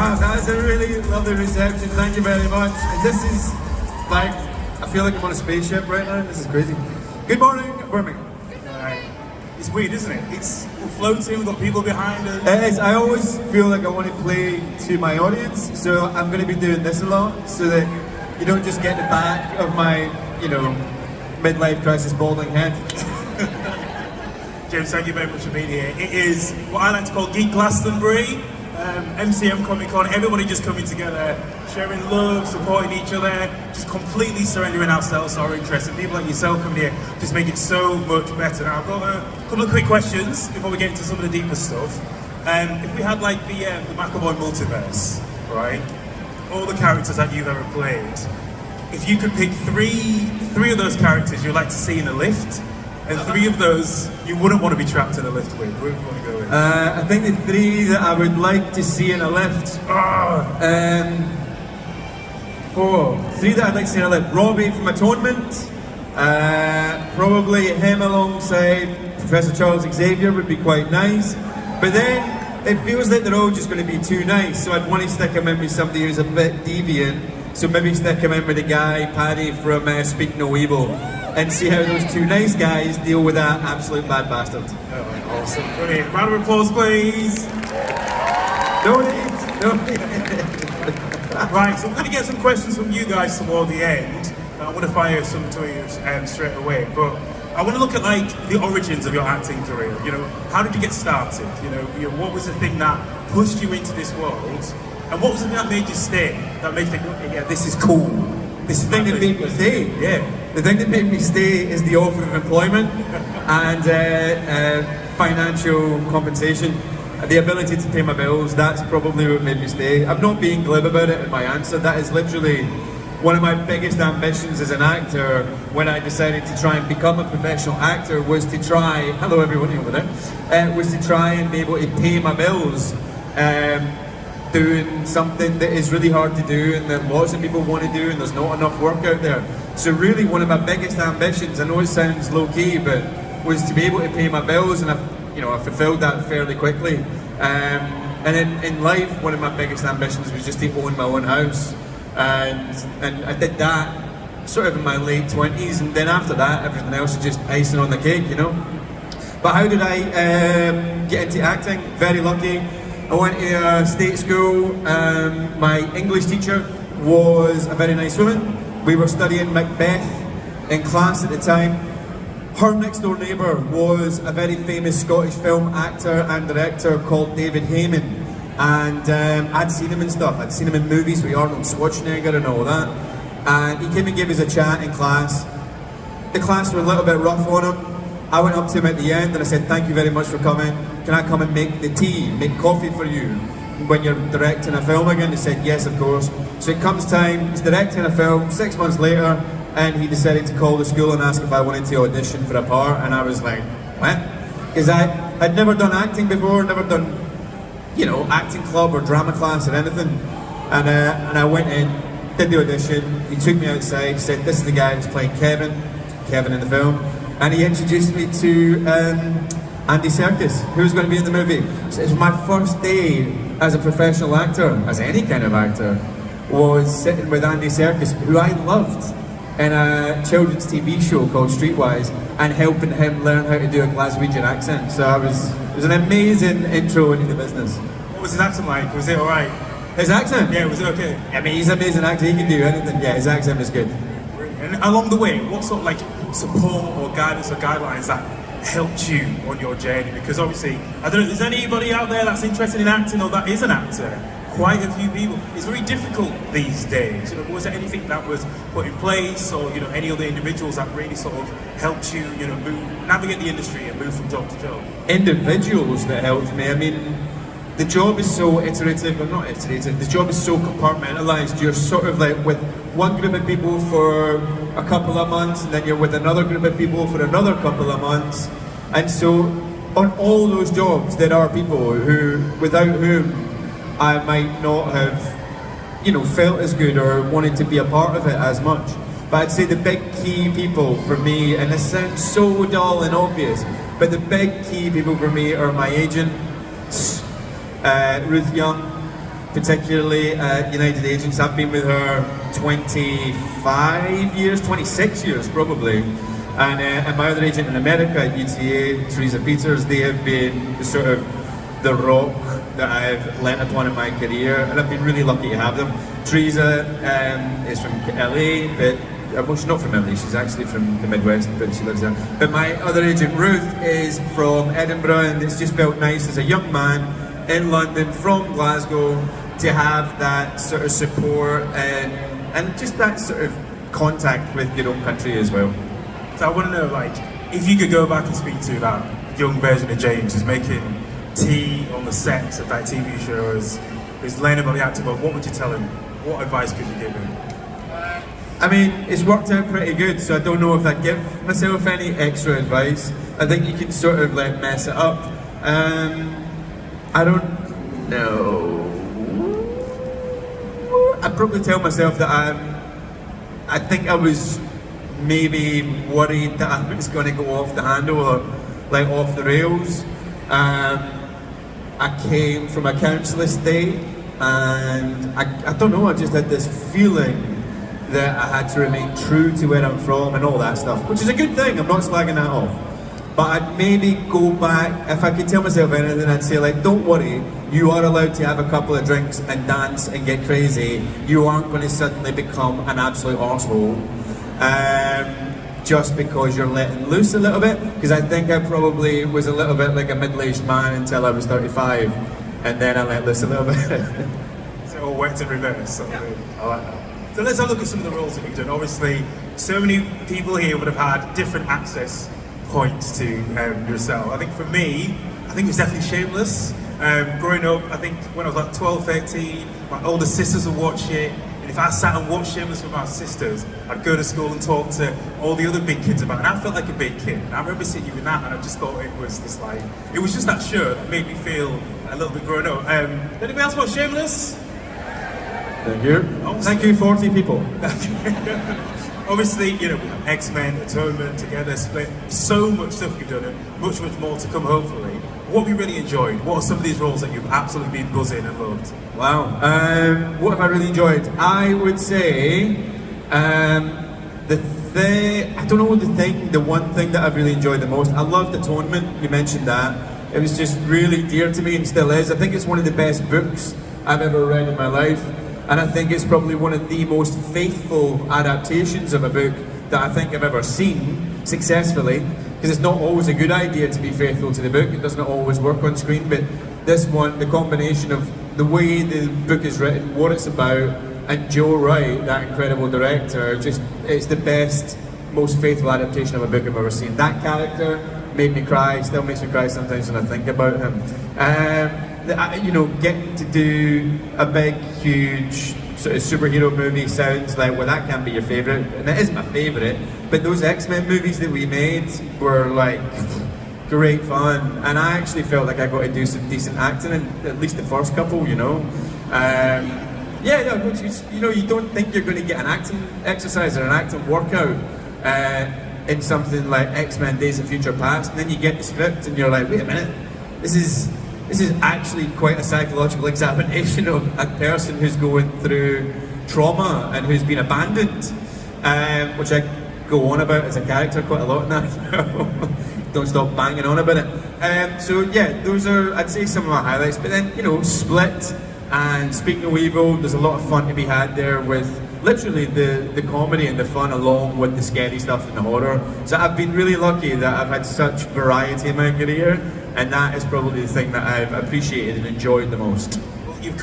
Wow, that is a really lovely reception. Thank you very much. And this is like, I feel like I'm on a spaceship right now. This is crazy. Good morning, Birmingham. It's weird, isn't it? It's floating, we've got people behind us. It is. I always feel like I want to play to my audience, so I'm going to be doing this a lot, so that you don't just get the back of my, you know, midlife crisis balding head. James, thank you very much for being here. It is what I like to call Geek Glastonbury, MCM Comic Con, everybody just coming together, sharing love, supporting each other, just completely surrendering ourselves to our interests, and people like yourself coming here just make it so much better. Now I've got a couple of quick questions before we get into some of the deeper stuff. If we had like the McAvoy multiverse, right, all the characters that you've ever played, if you could pick three of those characters you'd like to see in a lift, and three of those you wouldn't want to be trapped in a lift with, where would you want to go with? I think the three that I would like to see in a lift, three that I'd like to see in a lift. Robbie from Atonement, probably him alongside Professor Charles Xavier would be quite nice, but then it feels like they're all just going to be too nice, so I'd want to stick him in with somebody who's a bit deviant, so maybe stick him in with the guy, Paddy from Speak No Evil, and see how those two nice guys deal with that absolute bad bastard. Oh, awesome. Brilliant. Round of applause, please. No need. Right, so I'm going to get some questions from you guys toward the end. I want to fire some to you straight away, but I want to look at like the origins of your acting career. You know, how did you get started? You know, what was the thing that pushed you into this world, and what was the thing that made you stay? That made you think, okay, yeah, this is cool. This is the thing that made me stay. Yeah, the thing that made me stay is the offer of employment and financial compensation. The ability to pay my bills, that's probably what made me stay. I'm not being glib about it in my answer. That is literally one of my biggest ambitions as an actor when I decided to try and become a professional actor, was to try, hello everyone over there, was to try and be able to pay my bills doing something that is really hard to do and that lots of people want to do, and there's not enough work out there. So really one of my biggest ambitions, I know it sounds low-key, but was to be able to pay my bills, and I fulfilled that fairly quickly. And in life, one of my biggest ambitions was just to own my own house, and I did that sort of in my late 20s, and then after that, everything else is just icing on the cake, you know. But how did I get into acting? Very lucky. I went to a state school. My English teacher was a very nice woman. We were studying Macbeth in class at the time. Her next door neighbour was a very famous Scottish film actor and director called David Heyman, and I'd seen him in stuff. I'd seen him in movies with Arnold Schwarzenegger and all that, and he came and gave us a chat in class. The class were a little bit rough on him. I went up to him at the end and I said, "Thank you very much for coming. Can I come and make the tea, make coffee for you when you're directing a film again?" He said, "Yes, of course." So it comes time, he's directing a film 6 months later, and he decided to call the school and ask if I wanted to audition for a part, and I was like, what? Because I'd never done acting before, never done, you know, acting club or drama class or anything. And I went in, did the audition, he took me outside, said, "This is the guy who's playing Kevin in the film," and he introduced me to Andy Serkis, who was going to be in the movie. So it was my first day as a professional actor, as any kind of actor, was sitting with Andy Serkis, who I loved, in a children's TV show called Streetwise, and helping him learn how to do a Glaswegian accent. So it was an amazing intro into the business. What was his accent like? Was it alright? His accent? Yeah, was it okay? I mean, he's an amazing actor, he can do anything. Yeah, his accent was good. And along the way, what sort of like support or guidance or guidelines that helped you on your journey? Because obviously, I don't know, is anybody out there that's interested in acting or that is an actor? Quite a few people. It's very difficult these days. You know, was there anything that was put in place, or you know, any other individuals that really sort of helped you, you know, navigate the industry and move from job to job? Individuals that helped me. I mean, the job is so iterative, or not iterative. The job is so compartmentalized. You're sort of like with one group of people for a couple of months, and then you're with another group of people for another couple of months, and so on all those jobs, there are people who, without whom I might not have, you know, felt as good or wanted to be a part of it as much. But I'd say the big key people for me, and this sounds so dull and obvious, but the big key people for me are my agent, Ruth Young, particularly at United Agents. I've been with her 25 years, 26 years probably. And my other agent in America at UTA, Teresa Peters, they have been sort of the rock that I've lent upon in my career, and I've been really lucky to have them. Teresa is from LA, but well, she's not from LA, she's actually from the Midwest, but she lives there. But my other agent, Ruth, is from Edinburgh, and it's just felt nice as a young man in London from Glasgow to have that sort of support and just that sort of contact with your own country as well. So I want to know, like, if you could go back and speak to that young version of James who's making tea on the sets of that TV show, who's learning about the acting world, what would you tell him? What advice could you give him? I mean, it's worked out pretty good, so I don't know if I'd give myself any extra advice. I think you can sort of like mess it up. I don't know. I'd probably tell myself that I think I was maybe worried that I was going to go off the handle or like off the rails. I came from a council estate, and I don't know, I just had this feeling that I had to remain true to where I'm from and all that stuff, which is a good thing, I'm not slagging that off. But I'd maybe go back, if I could tell myself anything, I'd say, like, don't worry, you are allowed to have a couple of drinks and dance and get crazy. You aren't going to suddenly become an absolute arsehole just because you're letting loose a little bit. Because I think I probably was a little bit like a middle-aged man until I was 35, and then I let loose a little bit. So it all worked in reverse. Yeah. I like that. So let's have a look at some of the roles that you've done. Obviously, so many people here would have had different access points to yourself. I think for me, I think it was definitely Shameless. Growing up, I think when I was like 12, 13, my older sisters would watch it, and if I sat and watched Shameless with my sisters, I'd go to school and talk to all the other big kids about it, and I felt like a big kid. And I remember seeing you in that, and I just thought it was this like, it was just that show that made me feel a little bit grown up. Anybody else watch Shameless? Thank you. Thank you, 40 people. Obviously, you know, we have X-Men, Atonement, Together, Split, so much stuff you've done, and much more to come, hopefully. What have you really enjoyed? What are some of these roles that you've absolutely been buzzing and loved? Wow. What have I really enjoyed? I would say the one thing that I've really enjoyed the most, I loved Atonement, you mentioned that. It was just really dear to me and still is. I think it's one of the best books I've ever read in my life. And I think it's probably one of the most faithful adaptations of a book that I think I've ever seen successfully. Because it's not always a good idea to be faithful to the book, it doesn't always work on screen, but this one, the combination of the way the book is written, what it's about, and Joe Wright, that incredible director, just, it's the best, most faithful adaptation of a book I've ever seen. That character made me cry, still makes me cry sometimes when I think about him. You know, getting to do a big, huge sort of superhero movie sounds like, well, that can't be your favourite, and it is my favourite, but those X-Men movies that we made were like great fun, and I actually felt like I got to do some decent acting in at least the first couple, you know. You know, you don't think you're going to get an acting exercise or an acting workout in something like X-Men Days of Future Past, and then you get the script and you're like, wait a minute, this is actually quite a psychological examination of a person who's going through trauma and who's been abandoned, which I go on about as a character quite a lot in that film. Don't stop banging on about it. So yeah, those are, I'd say, some of my highlights. But then, you know, Split and Speaking of Evil, there's a lot of fun to be had there with literally the comedy and the fun along with the scary stuff and the horror. So I've been really lucky that I've had such variety in my career, and that is probably the thing that I've appreciated and enjoyed the most. Well, you've